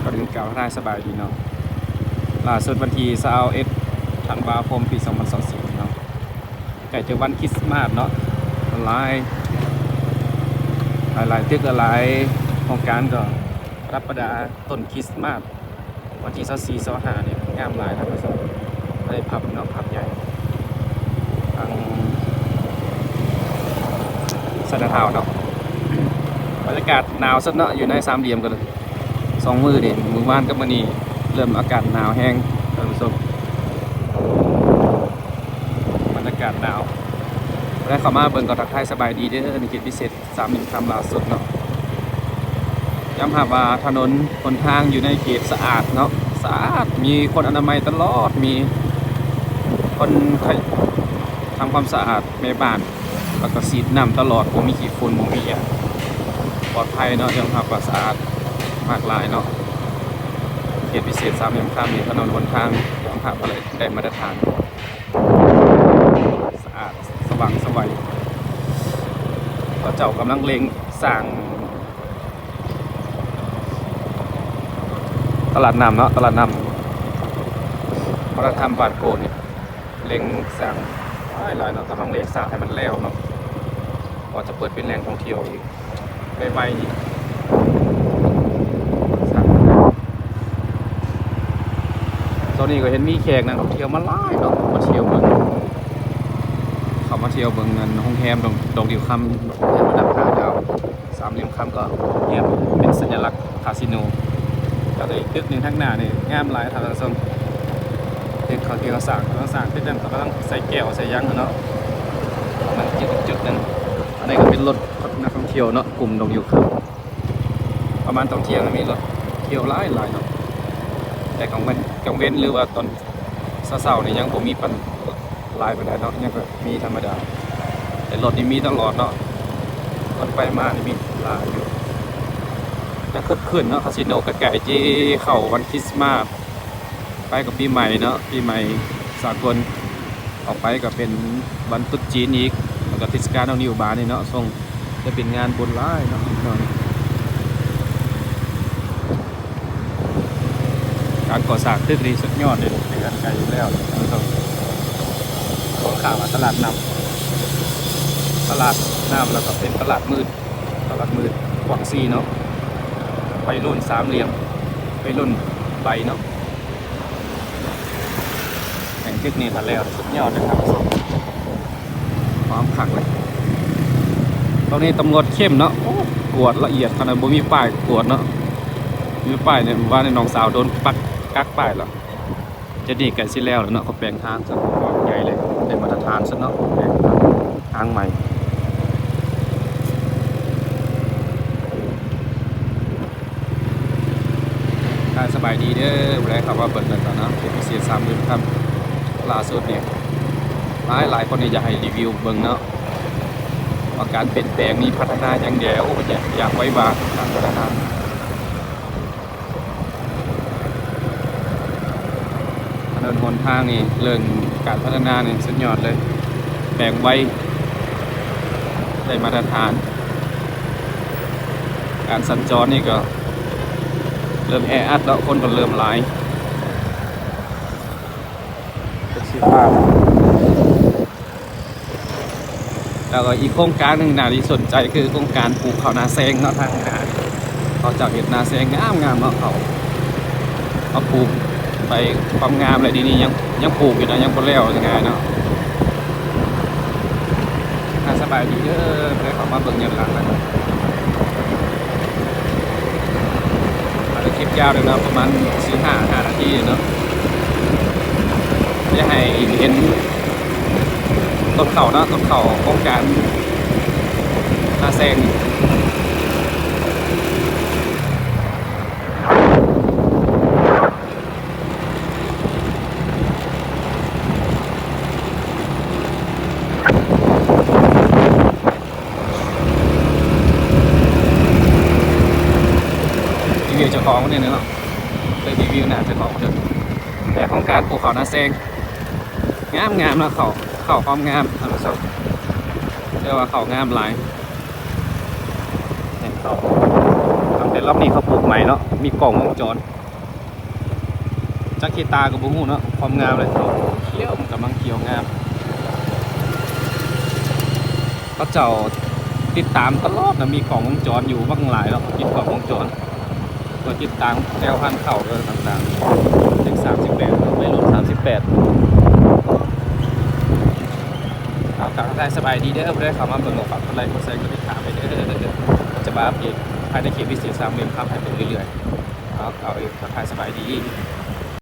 ก็ดึงกล่าวทักทายสบายดีเนาะล่าสุดวันที่21ธันวาคมปี2024เนาะใกล้จะวันคริสต์มาสเนาะหลายตึกหลายโครงการก็รับประดาต้นคริสต์มาสวันที่24-25เนี่ยงามหลายครับผู้ชมได้พับเนาะพับใหญ่ทางสนามเท้าเนาะบรรยากาศหนาวสุดเนาะอยู่ในสามเหลี่ยมกันเลย2 มื้อนี่มื้อวานกับมื้อนี้เริ่มอากาศหนาวแห้งท่านผู้ชมบรรยากาศหนาวได้เข้ามาเบิ่งก็ทักทายสบายดีเด้อในเขตพิเศษ3 คำล่าสุดเนาะย้ำหาว่าถนนหนทางอยู่ในเขตสะอาดเนาะสะอาดมีคนอนามัยตลอดมีคนทำความสะอาดแม่บ้านแล้วก็ฉีดน้ำตลอดบ่มีขี้ฝุ่นบ่มีหยังปลอดภัยเนาะย้ำหาว่าสะอาดมากหลายเนาะเขตพิเศษ3 คำนี่ถนนหนทางย้ำหาอะไรได้มาตรฐานสะอาดสว่างไสวก็เจ้ากำลังเล็งสร้างตลาดน้ำเนาะตลาดน้ำวัฒนธรรมบ้านโกนเนี่ยเล็งสร้างหลายเนาะกำลังเล็งสร้างให้มันแล้วเนาะก็จะเปิดเป็นแหล่งท่องเที่ยวอีกใบๆนี่ตอนนี้ก็เห็นมีแขกนักท่องเที่ยวมาหลายเนาะมาเที่ยวเมืองเขามาเที่ยวเมืองนั้นโรงแรมดงดิวคำโรงแรมระดับ5 ดาว3 คำก็เนี่ยเป็นสัญลักษณ์คาสิโนก็เลยตึกหนึ่งข้างหน้านี่งามหลายท่านผู้ชมตึกเขาที่เขาสร้างตึกนั้นเขาก็ต้องใส่แก้วใส่ยั้งเนาะมันจุดนึงอันนี้ก็เป็นรถนักท่องเที่ยวเนาะกลุ่มดงดิวคำประมาณตอนเที่ยงมีรถเที่ยวหลายเนาะแต่ของมันกลางเว้นหรือว่าตอนเช้าๆนี่ยังบ่มีปันหลายปานใดเนาะยังก็มีธรรมดาแต่รถนี่มีตลอดเนาะคนไปมานี่มีหลายอยู่จะขึ้นเนาะคาสิโนก็ใกล้ที่เข้าวันคริสต์มาสไปกับปีใหม่เนาะปีใหม่สากลออกไปก็เป็นวันตรุษจีนอีกแล้วก็เทศกาลนิวบานี่เนาะส่งจะเป็นงานบุญหลายเนาะการก่อสร้างตึกนี้สุดยอดเลยเป็นการไกลอยู่แล้วต้องของข่าวตลาดน้ำแล้วก็เป็นตลาดมืดกวางซีเนาะไปรุ่น3 เหลี่ยมไปรุ่นใบเนาะแห่งตึกนี้ทันแล้วสุดยอดนะครับความขังเลยตอนนี้ตำรวจเข้มเนาะกวดละเอียดขนาดบ่มีป้ายกวดเนาะมีป้ายเนี่ยว่าในน้องสาวโดนปักกักป้ายแล้วจะดีกันสิแล้วเนาะเขาแปลงทางซะใหญ่เลยได้มาตรฐานซะเนาะแปลงทางใหม่สบายดีเด้อบ่ได้ครับว่าเปิดกันตอนนะเป็นพิเศษ30 ครับล่าสุดเนี่ยหลายคนนี่อยากให้รีวิวเบิ่งเนาะว่าการเปลี่ยนแปลงมีพัฒนาอย่างเดียวอยากไว้ว่าการพัฒนาถนนหนทางนี่เรื่องการพัฒนานี่สุดยอดเลยแปลงไว้ได้มาตรฐานการสัญจรนี่ก็เริ่มแออัดแล้วคนก็เริ่มหลายเป็นสีฟ้าแล้วก็อีกโครงการหนึ่งน่าที่สนใจคือโครงการปลูกข้าวนาแซงเนาะทางนาเขาจากเห็ดนาแซงงามเนาะเขาปลูกไปความงามอะไรดีนี่ยังปลูกอยู่นะยังบ่แล้วยังไงเนาะสบายดีเด้อได้เข้ามาเบิ่งย้อนหลังแล้วคลิปยาวเลยนะประมาณ5 นาทีเนาะจะให้เห็นต้นเข่าเนาะต้นเข่าโครงการนาแซงรีวิวเจ้าของเนี่ยเนาะเลยรีวิวหนาเจ้าของเด้อแต่โครงการปลูกเขานาแซงงามเนาะเขาความงามท่านผู้ชมเรียกว่าเขางามหลายเขาตั้งแต่ รอบนี้เขาปลูกใหม่เนาะมีกล่องวงจรจักเกตากับบุ้งเนาะความงามเลยเขียวมันกำลังเขียวงามก็เจ้าติดตามตลอดนะมีกล่องวงจรอยู่บ้างหลายเนาะติดกล่องวงจรก็ติดตามแนวพันธุ์เข่าเลยต่างๆถึง38ไม่ลด38กลับได้สบายดีเด้อเพื่อนเขามาเบิ่งฝากคนไลค์คนแชร์ก็ติดตามไปเด้อจะมาอัปเดตภายในเขตพิเศษ3 เดือนครับให้เบิ่งเรื่อยๆเอาเองทักทายสบายดี